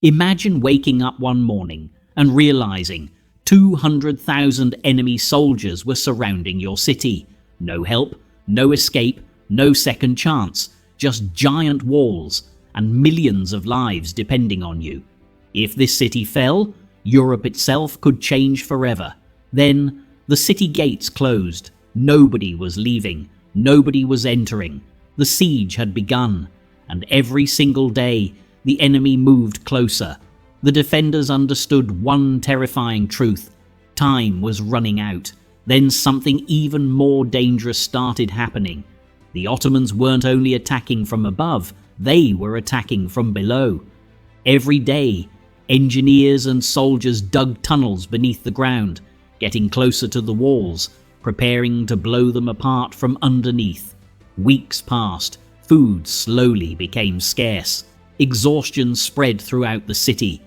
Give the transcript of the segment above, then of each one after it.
Imagine waking up one morning and realizing 200,000 enemy soldiers were surrounding your city. No help, no escape, no second chance, just giant walls and millions of lives depending on you. If this city fell, Europe itself could change forever. Then the city gates closed. Nobody was leaving. Nobody was entering. The siege had begun, and every single day the enemy moved closer. The defenders understood one terrifying truth. Time was running out. Then something even more dangerous started happening. The Ottomans weren't only attacking from above, they were attacking from below. Every day, engineers and soldiers dug tunnels beneath the ground, getting closer to the walls, preparing to blow them apart from underneath. Weeks passed. Food slowly became scarce. Exhaustion spread throughout the city.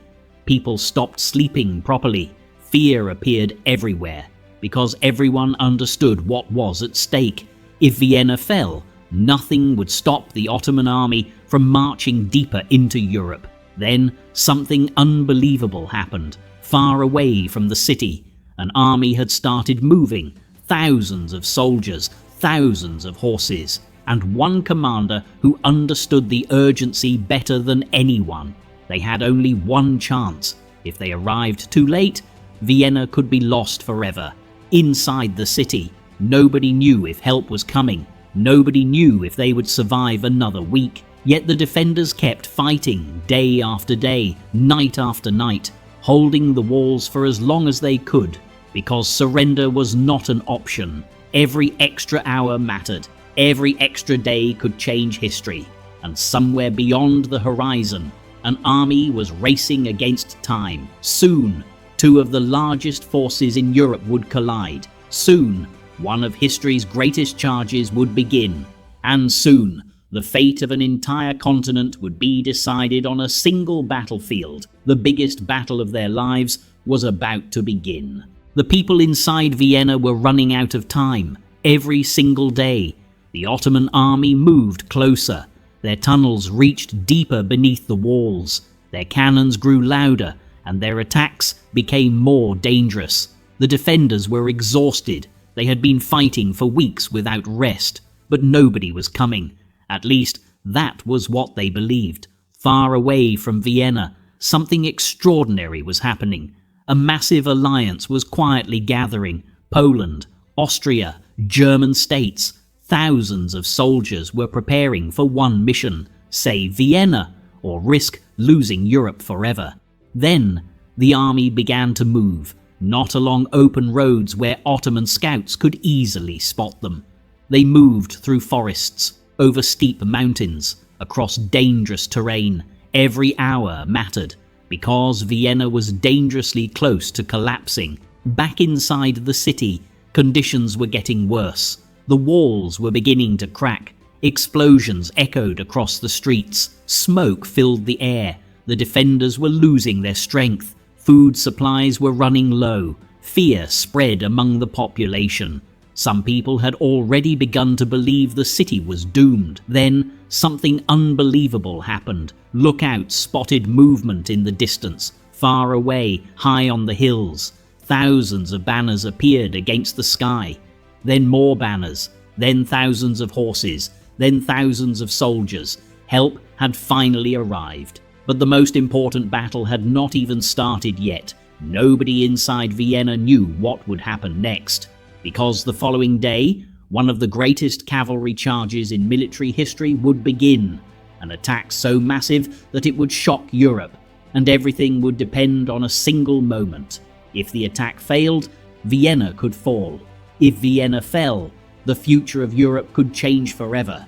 People stopped sleeping properly. Fear appeared everywhere, because everyone understood what was at stake. If Vienna fell, nothing would stop the Ottoman army from marching deeper into Europe. Then something unbelievable happened. Far away from the city, an army had started moving. Thousands of soldiers, thousands of horses, and one commander who understood the urgency better than anyone. They had only one chance. If they arrived too late, Vienna could be lost forever. Inside the city, nobody knew if help was coming. Nobody knew if they would survive another week. Yet the defenders kept fighting day after day, night after night, holding the walls for as long as they could, because surrender was not an option. Every extra hour mattered. Every extra day could change history, and somewhere beyond the horizon, an army was racing against time. Soon, two of the largest forces in Europe would collide. Soon, one of history's greatest charges would begin. And soon, the fate of an entire continent would be decided on a single battlefield. The biggest battle of their lives was about to begin. The people inside Vienna were running out of time. Every single day, the Ottoman army moved closer. Their tunnels reached deeper beneath the walls. Their cannons grew louder, and their attacks became more dangerous. The defenders were exhausted. They had been fighting for weeks without rest, but nobody was coming. At least, that was what they believed. Far away from Vienna, something extraordinary was happening. A massive alliance was quietly gathering. Poland, Austria, German states. Thousands of soldiers were preparing for one mission: save Vienna, or risk losing Europe forever. Then, the army began to move, not along open roads where Ottoman scouts could easily spot them. They moved through forests, over steep mountains, across dangerous terrain. Every hour mattered, because Vienna was dangerously close to collapsing. Back inside the city, conditions were getting worse. The walls were beginning to crack. Explosions echoed across the streets. Smoke filled the air. The defenders were losing their strength. Food supplies were running low. Fear spread among the population. Some people had already begun to believe the city was doomed. Then something unbelievable happened. Lookouts spotted movement in the distance. Far away, high on the hills, thousands of banners appeared against the sky. Then more banners, then thousands of horses, then thousands of soldiers. Help had finally arrived. But the most important battle had not even started yet. Nobody inside Vienna knew what would happen next. Because the following day, one of the greatest cavalry charges in military history would begin. An attack so massive that it would shock Europe, and everything would depend on a single moment. If the attack failed, Vienna could fall. If Vienna fell, the future of Europe could change forever.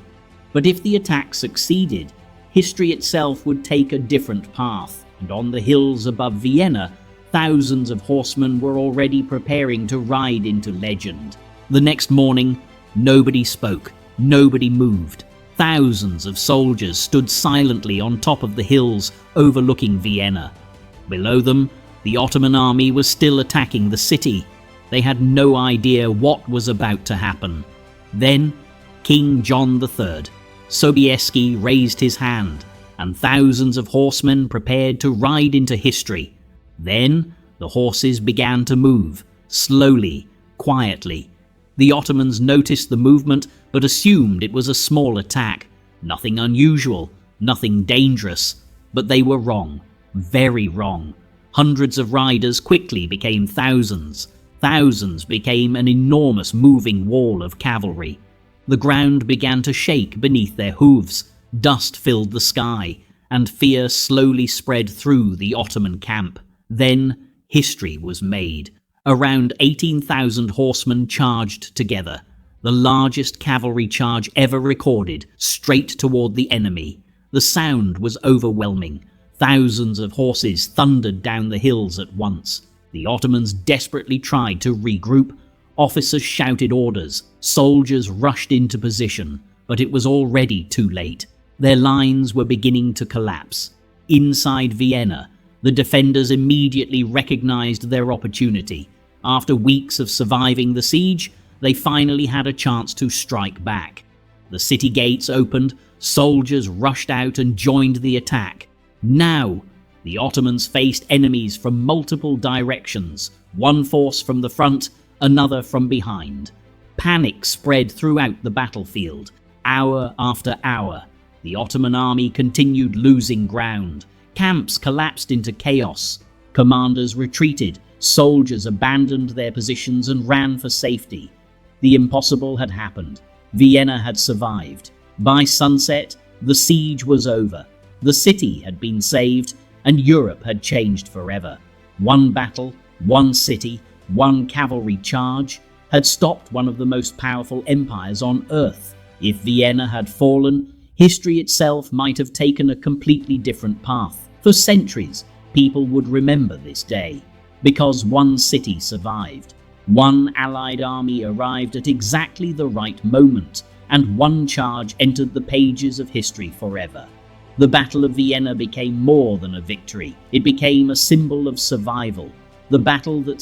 But if the attack succeeded, history itself would take a different path, and on the hills above Vienna, thousands of horsemen were already preparing to ride into legend. The next morning, nobody spoke, nobody moved. Thousands of soldiers stood silently on top of the hills overlooking Vienna. Below them, the Ottoman army was still attacking the city. They had no idea what was about to happen. Then, King John III Sobieski raised his hand. and thousands of horsemen prepared to ride into history. Then the horses began to move, slowly, quietly. The Ottomans noticed the movement but assumed it was a small attack. Nothing unusual, nothing dangerous. But they were wrong, very wrong. Hundreds of riders quickly became thousands. Thousands became an enormous moving wall of cavalry. The ground began to shake beneath their hooves. Dust filled the sky, and fear slowly spread through the Ottoman camp. Then history was made. Around 18,000 horsemen charged together, the largest cavalry charge ever recorded, straight toward the enemy. The sound was overwhelming. Thousands of horses thundered down the hills at once. The Ottomans desperately tried to regroup. Officers shouted orders. Soldiers rushed into position, but it was already too late. Their lines were beginning to collapse. Inside Vienna, the defenders immediately recognized their opportunity. After weeks of surviving the siege, they finally had a chance to strike back. The city gates opened, soldiers rushed out and joined the attack. Now, the Ottomans faced enemies from multiple directions, one force from the front, another from behind. Panic spread throughout the battlefield. Hour after hour, the Ottoman army continued losing ground. Camps collapsed into chaos. Commanders retreated. Soldiers abandoned their positions and ran for safety. The impossible had happened. Vienna had survived. By sunset, the siege was over. The city had been saved, and Europe had changed forever. One battle, one city, one cavalry charge had stopped one of the most powerful empires on earth. If Vienna had fallen, history itself might have taken a completely different path. For centuries, people would remember this day. Because one city survived, one Allied army arrived at exactly the right moment, and one charge entered the pages of history forever. The Battle of Vienna became more than a victory. It became a symbol of survival. The battle that